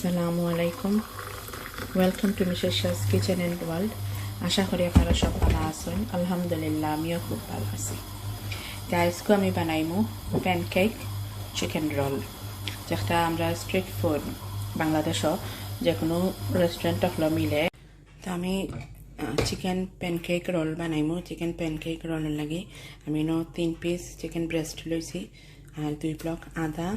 আসসালামু আলাইকুম। Welcome to Mrs Shah's kitchen and world. আশা করি আপনারা সব ভালো আছেন। আলহামদুলিল্লাহ আমিও খুব ভালো আছি। তো আজকে আমি বানাইমু প্যানকেক চিকেন রোল, যেটা আমরা স্ট্রিট ফুড বাংলাদেশও যে কোনো রেস্টুরেন্ট হলো মিলে। তো আমি চিকেন প্যানকেক রোল বানাইমু। চিকেন প্যানকেক রোলের লাগে আমি 3 পিস চিকেন ব্রেস্ট লইছি আর 2 ব্লক আদা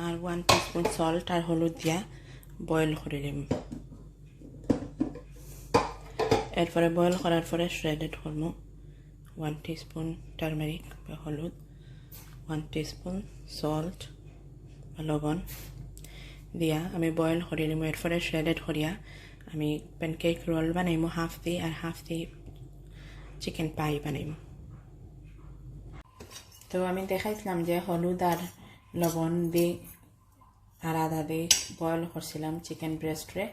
আর 1 টিস্পুন সল্ট আর হলুদ দিয়া বয়েল করে নিম। এরপরে বয়েল করার পরে শ্রেডেড করব 1 টিস্পুন টারমেরিক বা হলুদ, 1 টিস্পুন সল্ট বা লবণ দিয়া আমি বয়েল করে নিম। এরপরে শ্রেডেড করিয়া আমি প্যানকেক রোল বানাইমু হাফ দি আর হাফ দি চিকেন পাই বানাইমু। তো আমি দেখাইছিলাম যে হলুদ আর লবণ দিয়ে আর আদা দিয়ে বয়েল করছিলাম চিকেন ব্রেস্টরে।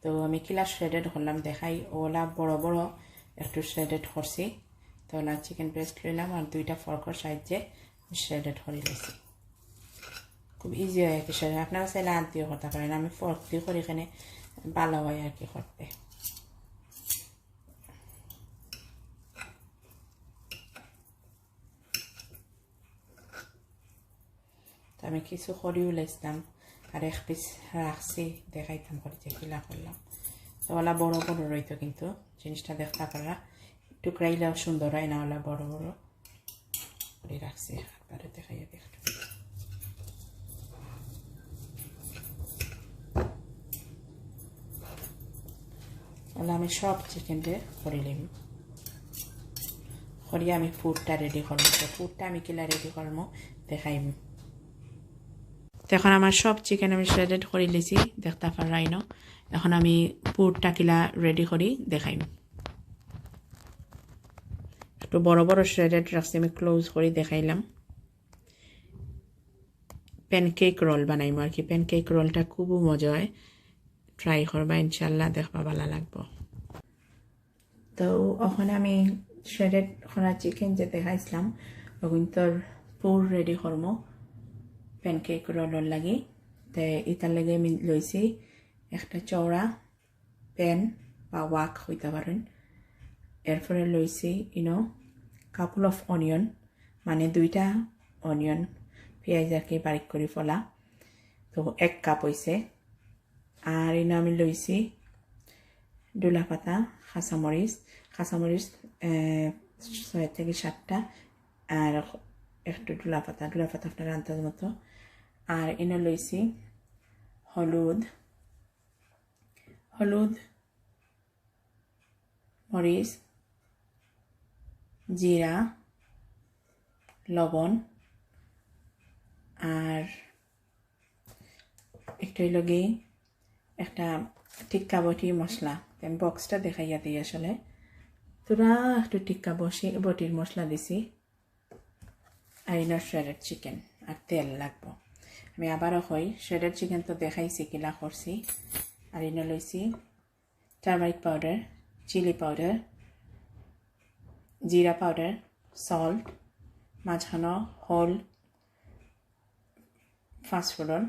তো আমি কিলা শ্রেডেড করলাম দেখাই, ওলা বড় বড় একটু শ্রেডেড করছি। তো ওলা চিকেন ব্রেস্ট লইলাম আর 2টা ফর্কর সাহায্যে শ্রেডেড করে লইছি। খুব ইজি হয় আর কি শ্রেডেড। আপনারা চাইলে হাত দিয়ে করতে পারেন, আমি ফর্ক দিয়ে করি, এখানে ভালো হয় আর কি করতে। তো আমি কিছু করিও লাইছিলাম আর 1 পিস রাখছি, দেখাইতাম করে যে কিলা করলাম। তো ওলা বড় বড় রইতো, কিন্তু জিনিসটা দেখতে পারা টুকরাইলেও সুন্দর হয় না, ওলা বড় বড় করে রাখছি। একবারে দেখাইয়া দেখতে ওলা আমি সব চিকেনটা করে নিম। করিয়া আমি ফুডটা রেডি করবো। তো ফুডটা আমি কিলা রেডি করবো দেখাইম। এখন আমার সব চিকেন আমি শ্রেডেড করে লিছি, দেখতে পারাই না। এখন আমি পুরটা কিলা রেডি করি দেখাইম। একটু বড় বড় শ্রেডেড রাখছি, আমি ক্লোজ করে দেখাইলাম। প্যানকেক রোল বানাইম আর কি। প্যানকেক রোলটা খুব মজা হয়, ট্রাই করবা ইনশাল্লাহ, দেখবা ভালো লাগবো। তো ওখানে আমি শ্রেডেড করা চিকেন যে দেখাইছিলাম ওখান তোর পুর রেডি করবো প্যানকেক রোলর লাগে। তো এটার লাগে আমি লইছি একটা চওড়া প্যান বা ওয়াক হইতে পারেন। এরপরে লইছি কাপল অফ অনিয়ন, মানে 2টা অনিয়ন পেঁয়াজ আর কি বারিক করে ফলা। তো 1 কাপ হয়েছে। আর আমি লইছি ডুলা পাতা, কাঁচামরিচ 6 থেকে 7টা আর একটু ডুলা পাতা আপনার আন্দাজ মতো। আর লইছি হলুদ মরিচ, জিরা, লবণ আর একটু লগে একটা টিক্কা বটি মশলা। আমি বক্সটা দেখাইয়া দিই আসলে। তোরা একটু টিক্কা বটির মশলা দিছি আর শ্রেডেড চিকেন আর তেল লাগবো। আমি আবারও হই শ্রেডেড চিকেন তো দেখাইছি কিলা করছি। আর লইছি টারমারিক পাউডার, চিলি পাউডার, জিরা পাউডার, সল্ট, মাঝখানো হোল ফাস্টফুডন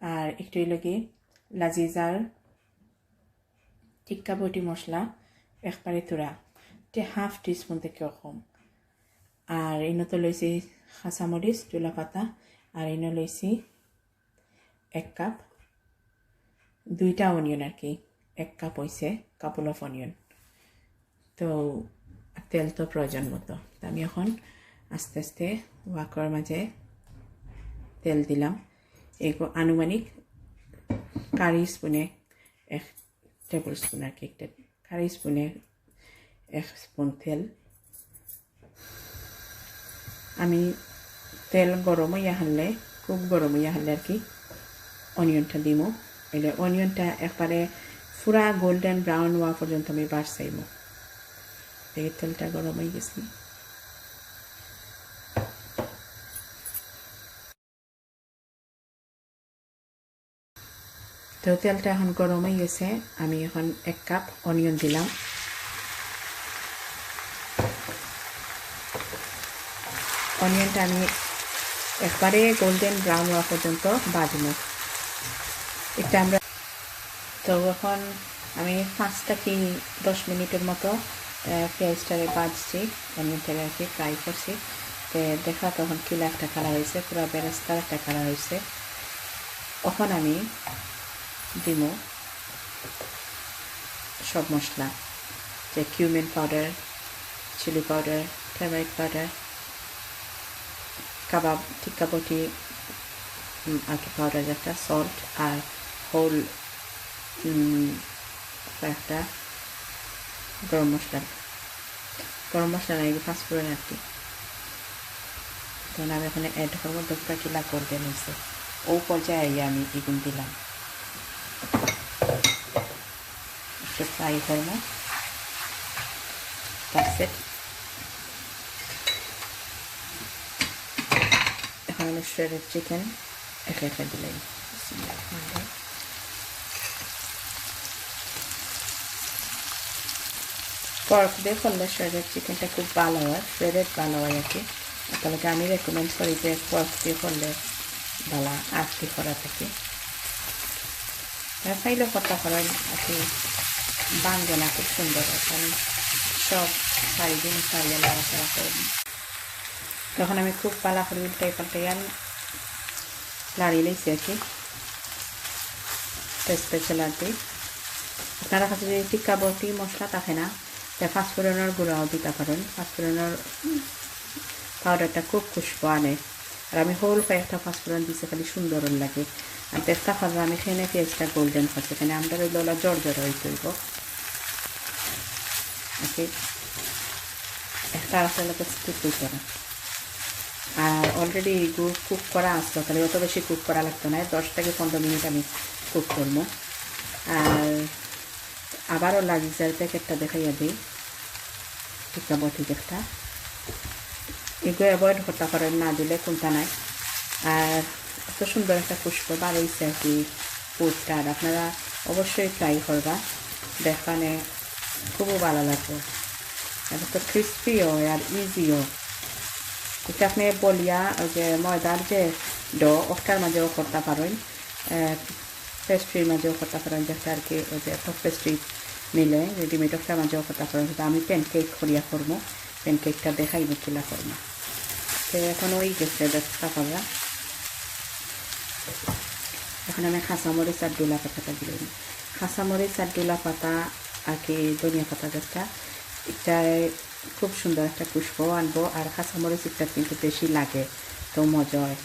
আর একটু লগে লাজিজার টিক্কা বটি মশলা একবারে তোরা 1/2 টিস্পুন থেকেও কম। আর তো লইছি কাঁচামরিচ, তুলা পাতা। আর লইছি 1 কাপ, 2টা অনিয়ন আর কি, 1 কাপ হয়েছে কাপল অফ অনিয়ন। তো তেল তো প্রয়োজন মতো। তো আমি এখন আস্তে আস্তে ওয়াকর মাঝে তেল দিলাম। এই আনুমানিক কারি স্পুনে 1 টেবিল স্পুন আর কি, কারি স্পুনে 1 স্পুন তেল। আমি তেল গরম হইয়া হানলে, খুব গরম হইয়া হানলে আর কি অনিয়নটা দিমো। এলে অনিয়নটা একবারে পুরা গোল্ডেন ব্রাউন হওয়া পর্যন্ত আমি বাড়ছাইমো। এই তেলটা গরম হয়ে গেছি। তো তেলটা এখন গরম হয়ে গেছে। আমি এখন 1 কাপ অনিয়ন দিলাম। অনিয়নটা আমি একবারে গোল্ডেন ব্রাউন হওয়া পর্যন্ত ভাজবো। এটা আমরা তো এখন আমি 5 কি 10 মিনিটের মতো পেঁয়াজটারে ভাজছি, এমনি তেলে আর কি ফ্রাই করছি। তো দেখা তখন কিলা একটা কালার হয়েছে, পুরো বেরেস্তার একটা কালার হয়েছে। এখন আমি দিব সব মশলা, যে cumin powder, chilli powder, turmeric powder, kebab tikka boti আর কি পাউডার যেটা, সল্ট আর হোল একটা গরম মশলা লাগে, পাঁচফোড়ন আর কি। তখন আমি এখানে অ্যাড করবো, দুটা কিলা করতে নিয়েছে ও পর্যায়ে আমি এগুলো দিলাম, একটু ফ্রাই করবো। এখন আমি শ্রেডেড চিকেন একা দিলাম। পর্ক দিয়ে করলে শ্রেডেড চিকেনটা খুব ভালো হয়, শ্রেডেড ভালো হয় আর কি। তাহলে আমি রেকমেন্ড করি যে পর্ক দিয়ে করলে ভালো আর কি করা থাকে। চাইলে করতে পারেন আর কি, বাংবে না, খুব সুন্দর হয়, কারণ সব চারিদিন চারিয়ে লাড়াচাড়া করবেন। তখন আমি খুব পালা করে উল্টাই পাল্টাই লাড়িয়ে নিয়েছি আর কি, স্পেশাল আর কি। আপনারা কাছে যদি টিক্কা বটি মশলা থাকে না, তাই পাঁচফোড়নের গুঁড়াও দিতে পারেন। পাঁচফোড়নের পাউডারটা খুব খুশবু আনে, আর আমি হোল কয়েকটা পাঁচফোড়ন দিচ্ছি, খালি সুন্দর লাগে। আর চেষ্টা করবো আমি খেয়ে পেঁয়াজটা গোল্ডেন করছি, এখানে আমরা ওইগুলো জড় হয়ে তৈব আর কি, একটা আসলে স্টিক হইতে না। আর অলরেডি কুক করা আসতো, তাহলে অত বেশি কুক করা লাগতো না, 10 থেকে 15 মিনিট আমি কুক করবো। আর আবারও লাজিজার প্যাকেটটা দেখাইয়া দিই, টিক্কা বটি একটা, এগুলো অ্যাভয়েড করতে পারেন, না দিলে কোনটা নাই। আর এত সুন্দর একটা খুশবু বার হয়েছে আর কি ফুডটা, আর আপনারা অবশ্যই ট্রাই করবা, দেখানে খুবই ভালো লাগবে। এটা তো ক্রিস্পিও আর ইজিও। এটা আপনি বলিয়া ওই যে ময়দার যে ডো, ওটার মাঝেও করতে পারেন, পেস্ট্রির মাঝেও করতে পারেন, যেটা আর কি ওই যে টপ পেস্ট্রি মিলে রেডিমেড, ওটার মাঝেও করতে পারেন। কিন্তু আমি প্যানকেক করিয়া করবো, প্যানকেকটা দেখাইব কিলা করবো। তো এখন ওই গেছে ব্যবস্থা করা। এখন আমি খাঁচামরিচ আর ডোলা পাতাটা দিলাম। খাঁচামরিচ আর ডোলা পাতা আর কি ধনিয়া পাতা যেটা, এটায় খুব সুন্দর একটা খুশবু আনবো, আর কাঁচামরিচ এটা কিন্তু বেশি লাগে, তো মজা হয়।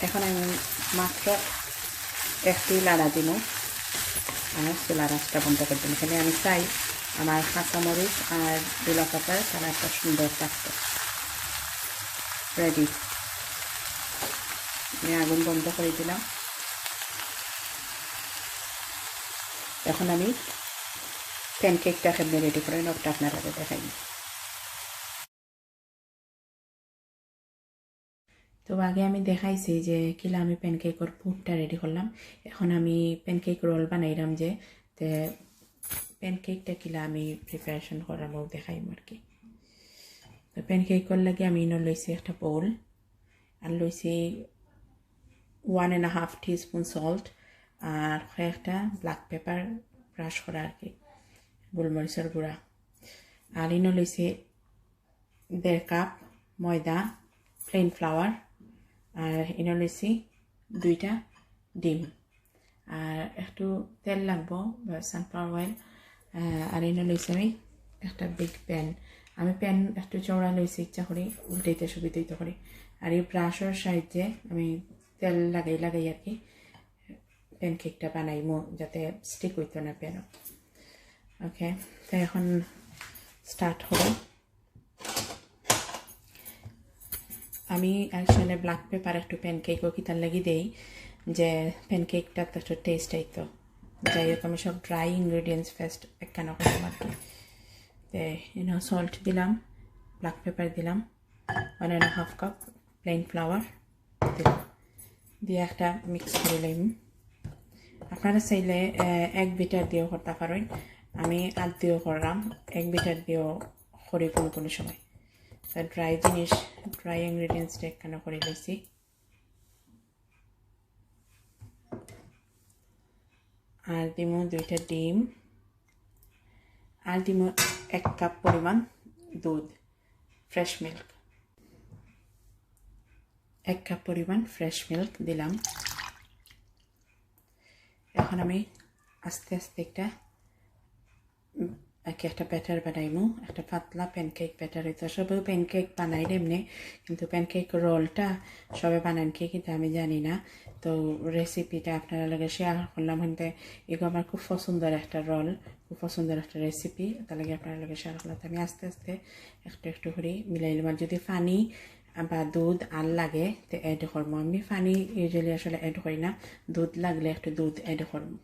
এখন আমি মাত্র একটি লাড়া দিব, আর চুলার আঁচটা বন্ধ করে দিন। এখানে আমি চাই আমার কাঁচামরিচ আর ডোলা পাতার কালারটা সুন্দর থাকতো। রেডি, আমি আগুন বন্ধ করে দিলাম। এখন আমি প্যানকেকটা কেমনি রেডি করে ওটা আপনারা দেখাই। তো আগে আমি দেখাইছি যে কিলা আমি প্যানকেকের পুরটা রেডি করলাম। এখন আমি প্যানকেক রোল বানাইলাম, যে প্যানকেকটা কিলা আমি প্রিপারেশন করাবো দেখাইম আর কি। তো প্যানকেকের লাগে আমি লইছি একটা বোল, আর লইছি 1.5 টিস্পুন সল্ট, আর কয়েকটা ব্ল্যাক পেপার ব্রাশ করা আর কি, গোলমরিচের গুঁড়া। আর লইছি 1.5 কাপ ময়দা, প্লেন ফ্লাওয়ার, আর লইছি 2টা ডিম, আর একটু তেল লাগবো বা সানফ্লাওয়ার অয়েল। আর লইছি আমি একটা বিগ প্যান, আমি প্যান একটু চওড়া লইছি ইচ্ছা করি উল্টাইতে সুবিধা হইতে করি। আর এই ব্রাশের সাহায্যে আমি তেল লাগাই আর কি প্যানকেকটা বানাইমো, যাতে স্টিক হইতো না প্যানও। ওকে, তো এখন স্টার্ট হলো। আমি আসলে ব্ল্যাক পেপার একটু প্যানকেকও কিতার লাগি দেই, যে প্যানকেকটা একটু টেস্ট আইতো। যাই হোক, আমি সব ড্রাই ইনগ্রিডিয়েন্টস ফার্স্ট একখানা করলাম আর কি। তো সল্ট দিলাম, ব্ল্যাক পেপার দিলাম, 1.5 কাপ প্লেন ফ্লাওয়ার দিলাম, দিয়ে একটা মিক্স করে নিলাম। আপনারা চাইলে এক বিটার দিয়েও করতে পারেন, আমি আদ দিয়েও করলাম, 1 বিটার দিয়েও করি কোনো কোনো সময়। তো ড্রাই জিনিস, ড্রাই ইনগ্রিডিয়েন্টসটা একখানে করে লইছি। আর দিমু 2টা ডিম, আর দিমু 1 কাপ পরিমাণ দুধ, ফ্রেশ মিল্ক। 1 কাপ পরিমাণ ফ্রেশ মিল্ক দিলাম। এখন আমি আস্তে আস্তে একটা ব্যাটার বানাইমু, একটা পাতলা প্যানকেক ব্যাটার। হইতো সবাই প্যানকেক বানাই এমনি, কিন্তু প্যানকেক রোলটা সবাই বানান কি কিন্তু আমি জানি না। তো রেসিপিটা আপনারা লগে শেয়ার করলাম। কিন্তু এগুলো আমার খুব পছন্দের একটা রোল, খুব পছন্দের একটা রেসিপি, তার লাগে আপনার লগে শেয়ার করলাম। আমি আস্তে আস্তে একটু একটু করে মিলাইলাম। আর যদি পানি বা দুধ আর লাগে তো অ্যাড করবো। আমি পানি ইউজুয়ালি আসলে অ্যাড করি না, দুধ লাগলে একটু দুধ অ্যাড করবো।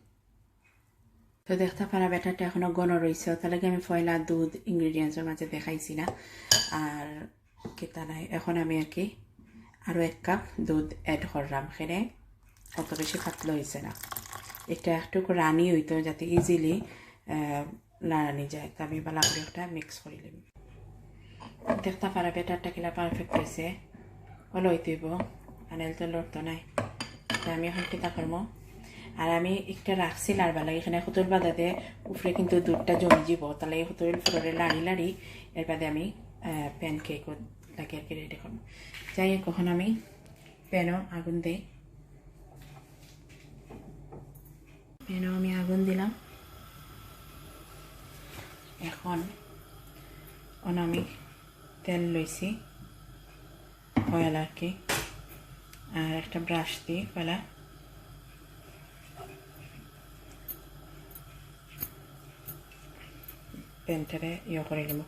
তো দেখতে পারা ব্যাটারটা এখনো ঘন রয়েছে, তাহলে আমি ফয়লা দুধ ইনগ্রিডিয়েন্টসের মাঝে দেখাইছি না। আর কেতা নাই, এখন আমি আর কি আরও 1 কাপ দুধ অ্যাড করলাম। এখানে অত বেশি পাতলা হয়েছে না, এটা একটু রানি হইতো যাতে ইজিলি লাড়ানি যায়। তো আমি ভালো করে একটা মিক্স করে নিলাম। দেখতে পারা ব্যাটারটা কিলা পারফেক্ট হয়েছে, ভালো হইতেইব, আনাইল তো লড়তো নাই। তো আমি এখন কেতা করবো, আর আমি একটা রাখছি লাড়বা লাগে। এখানে হতুল বাদাতে উপরে কিন্তু দুধটা জমি যাব, তাহলে এই হতুল ফ্লোরে লাড়ি লাড়ি এর বাদে আমি প্যানকেক লাগে আর কি রেডি করবো। যাই হোক, কখন আমি প্যানও আগুন দিই, প্যানও আমি আগুন দিলাম। এখন আমি তেল লইছি অয়েল আর কি, আর একটা ব্রাশ দিই পয়লা প্যানটারে করে নেব।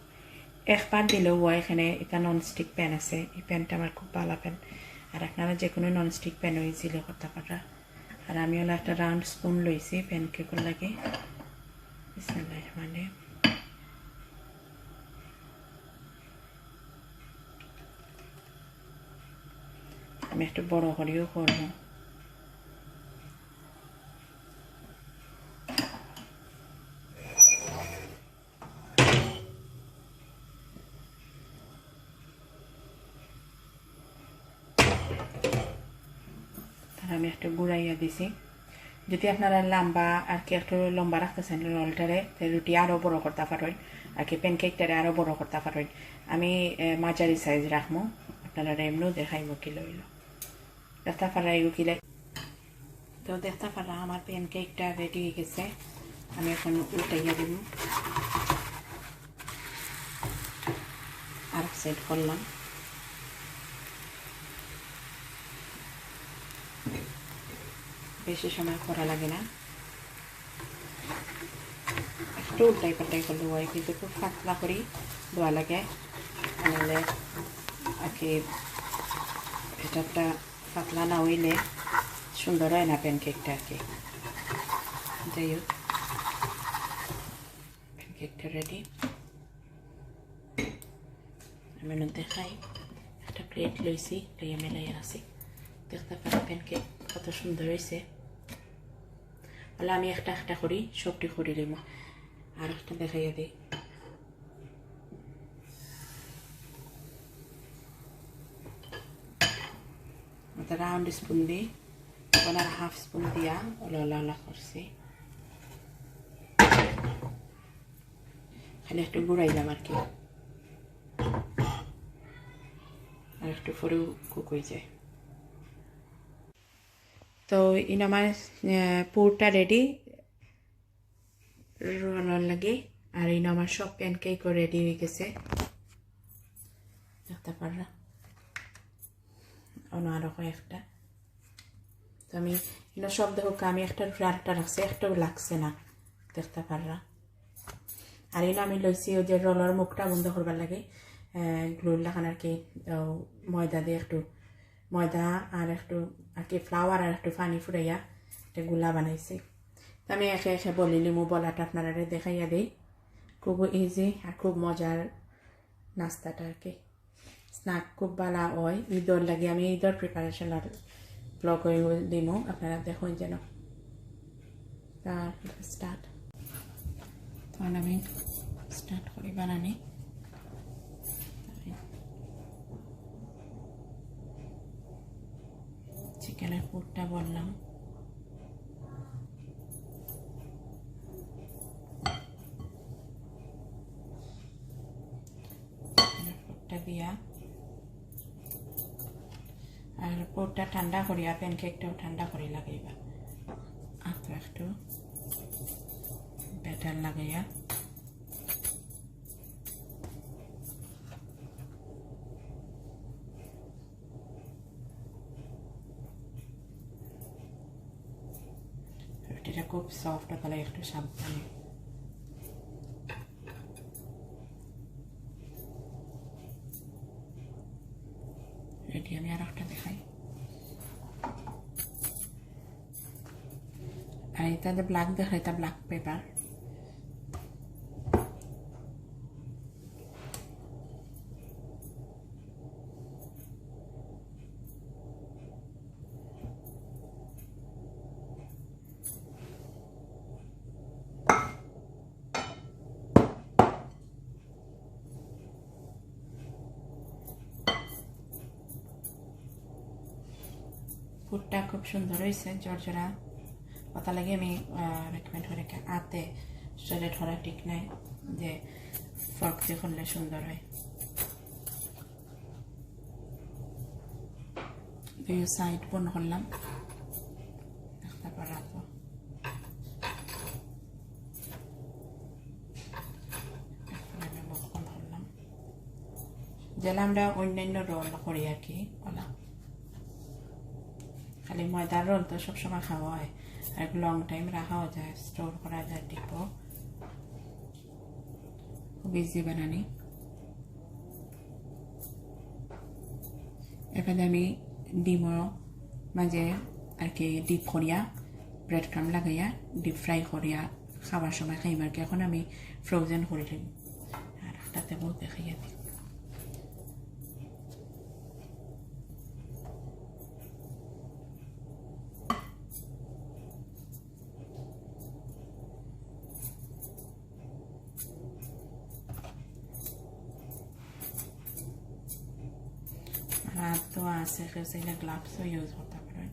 একবার দিলেও হয়। এখানে এটা ননস্টিক প্যান আছে, এই প্যানটা আমার খুব ভালো প্যান। আর আপনারা যে কোনো ননস্টিক প্যানও ইজিলি করতে পারা। আর আমি হলো একটা রাউন্ড স্পুন লইছি প্যানকেকের লাগে। মানে আমি একটু বড় করেও করবো। আমি একটু গুড়াইয়া দিছি। যদি আপনারা লম্বা আর কি একটু লম্বা রাখতেছেন রোলটারে, রুটি আরও বড় করতে পারেন আর কি, প্যানকেকটারে আরও বড় করতে পারেন। আমি মাঝারি সাইজ রাখবো, আপনারা এমনিও দেখাইব কি লইল। দেখতে পারা এগু কিলে। তো দেখতে পারা আমার প্যানকেকটা রেডি হয়ে গেছে। আমি এখন উল্টাইয়া দিব, আর সেট করলাম। বেশি সময় করা লাগে না, একটু উল্টাই পাল্টাই করলে হয়, কিন্তু খুব পাতলা করেই ধোয়া লাগে, নাহলে আর কি ভেতরটা পাতলা না হইলে সুন্দর হয় না প্যানকেকটা আর কি। যাই হোক, প্যানকেকটা রেডি। আমি দেখাই, একটা প্লেট লইছি, লইয়া মেলাই আসি। দেখতে পারি প্যানকেক কত সুন্দর হয়েছে। বলে আমি একটা একটা করি, সবটি করে দেব। আর একটা দেখাইয়া দিই। রাউন্ড স্পুন দিই, 1.5 স্পুন দিয়া ওলা করছি। খালি একটু গুঁড়াইলাম আর কি, আর একটু পরেও কুক হয়ে যায়। তো ইন আমার পুরটা রেডি রোলার লাগে। আর ইন আমার সব প্যানকেকও রেডি হয়ে গেছে, দেখতে পারলাম। আরও কয়েকটা। তো আমি ইন সব দেখো, আমি একটা আরেকটা রাখছি, একটাও লাগছে না, দেখতে পারলাম। আর ইন আমি লইছি ওই যে রোলার মুখটা বন্ধ করবার লাগে গ্লু লাগান আর কি, ময়দা দিয়ে একটু ময়দা আর একটু আর কি ফ্লাওয়ার আর একটু পানি ফুটাইয়া একটা গুলা বানাইছি। তো আমি একে একে বলি লিমু, বলাটা আপনারা দেখাইয়া দিই। খুব ইজি আর খুব মজার নাস্তাটা আর কি, স্ন্যাক খুব ভালো হয়। ঈদর লাগে আমি ঈদর প্রিপারেশন ব্লগ দিমু, আপনারা দেখুন যেন। স্টার্ট। তখন আমি স্টার্ট করি বানানি চিকেনের পুরটা বললাম পুরটা দিয়া আর পুরটা ঠান্ডা করিয়া প্যানকেকটাও ঠান্ডা করে লাগাইবা আর তো একটু ব্যাটার লাগাইয়া রুটিটা খুব সফট হলে একটু সাবধানে রেডি আমি আর একটা দেখাই আর এটা যে ব্ল্যাক দেখাই এটা ব্ল্যাক পেপার পুরটা খুব সুন্দর হয়েছে জর্জরা কথা লাগে আমি রেকমেন্ড করে আতে সেটা ধরা ঠিক নাই যে ফর্ক দিয়ে করলে সুন্দর হয় দুই সাইড বন করলাম তারপর রাখবো যেটা আমরা অন্যান্য রোল করি আর কি বলা খালি ময়দার রোল তো সবসময় খাওয়া হয় আর লং টাইম রাখাও যায় স্টোর করা যায় ডিপো খুব ইজি বানানি এখানে আমি ডিমও মাঝে আর কি ডিপ করিয়া ব্রেড ক্রাম লাগাইয়া ডিপ ফ্রাই করিয়া খাওয়ার সময় খাইম আর কি এখন আমি ফ্রোজেন করে দিই আর তাতে বহুত দেখাইয়া দিই তো আছে কেউ চাইলে গ্লাভসও ইউজ করতে পারেন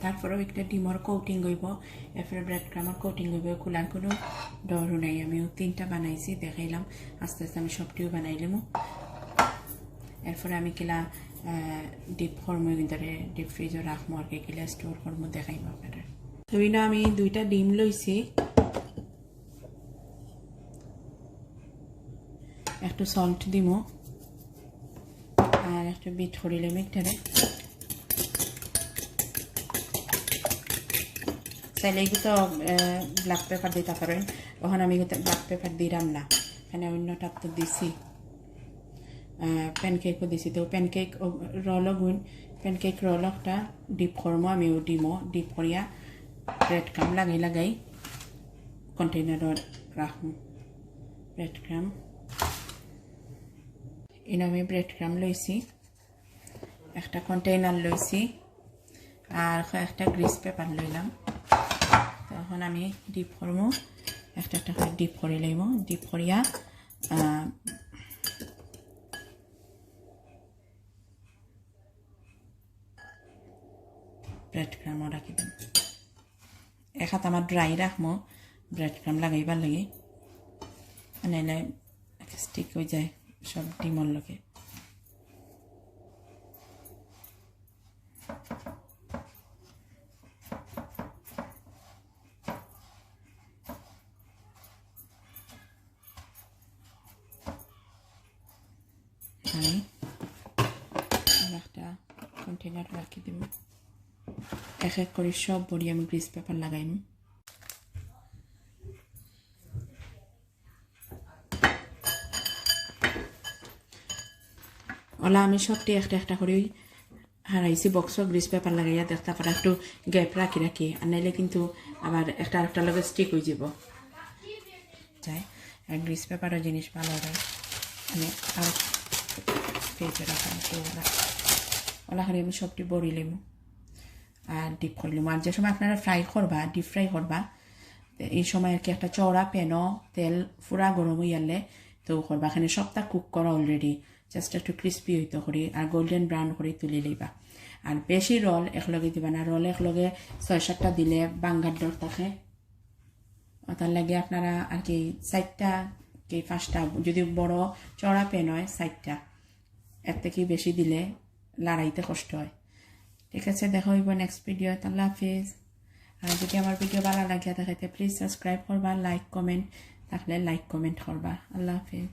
তারপরেও একটা ডিমর কোটিং হইব এরপরে ব্রেড ক্রামের কোটিং হইব খোলার কোনো ডরও নাই আমিও 3টা বানাইছি দেখাইলাম আস্তে আস্তে আমি সবটিও বানাইলাম এরপরে আমি কিলা ডিপ করবো ভিতরে ডিপ ফ্রিজও রাখবো আর কি কিলা স্টোর করবো দেখাইব আপনারা তবে না আমি 2টা ডিম লইছি একটু সল্ট দিব আর একটু বিট করিলাম একটারে চাইলে তো ব্ল্যাক পেপার দিতে পারেন ওখানে আমি ব্ল্যাক পেপার দিলাম না এখানে অন্যটা তো দিছি প্যানকেকও দিছি তো প্যানকেক রলও গুণ প্যানকেক রলটা ডিপ করবো আমিও ডিপ করিয়া ব্রেড ক্রাম লাগাই লাগাই কন্টেনারত রাখবো ব্রেড ক্রাম এনে আমি ব্রেড ক্রাম লইছি একটা কন্টেনার লইছি আর একটা গ্রিস পেপার লইলাম তখন আমি ডিপ করবো একটা করে ডিপ করে লইব ডিপ করিয়া ব্রেড ক্রামও রাখি দিম এক হাত আমার ড্রাই রাখবো ব্রেড ক্রাম লাগাইবার লাগে নাইলে স্টিক হয়ে যায় সব ডিমর লগে আমি একটা কন্টেনার রাখি দেব এক এক করে সব বড়ি আমি গ্রিস পেপার লাগাইম ওলা আমি সবটি একটা একটা করে হারাইছি বক্স গ্রিস পেপার লাগাইয়া দেখতে পারা একটু গ্যাপ রাখি রাখি আর নাইলে কিন্তু আবার একটা আরেকটা লগে স্টিক হয়ে যাব চাই আর গ্রিস পেপারের জিনিস ভালো হয় মানে আর পেজে রাখা ওলা খালি আমি সবটি বড়িলাম আর ডিপ করলাম আর যে সময় আপনারা ফ্রাই করবা ডিপ ফ্রাই করবা এই সময় আর কি একটা চওড়া প্যানও তেল পুরা গরম হইয়ালে তো করবা এখানে সবটা কুক করা অলরেডি জাস্ট একটু ক্রিস্পি হইতে করি আর গোল্ডেন ব্রাউন করে তুলে লইবা আর বেশি রোল একলগে দিবা না রোল একলগে 6-7টা দিলে বাঙ্গার ডর থাকে তার লাগে আপনারা আর কি 4টা কি 5টা যদি বড় চওড়া প্যান হয় 4টা এর থেকে বেশি দিলে লড়াইতে কষ্ট হয় ঠিক আছে দেখা হইব নেক্সট ভিডিও আল্লাহ হাফিজ আর যদি আমার ভিডিও ভালো লাগিয়া থাকে প্লিজ সাবস্ক্রাইব করবা লাইক কমেন্ট থাকলে লাইক কমেন্ট করবা আল্লাহ হাফিজ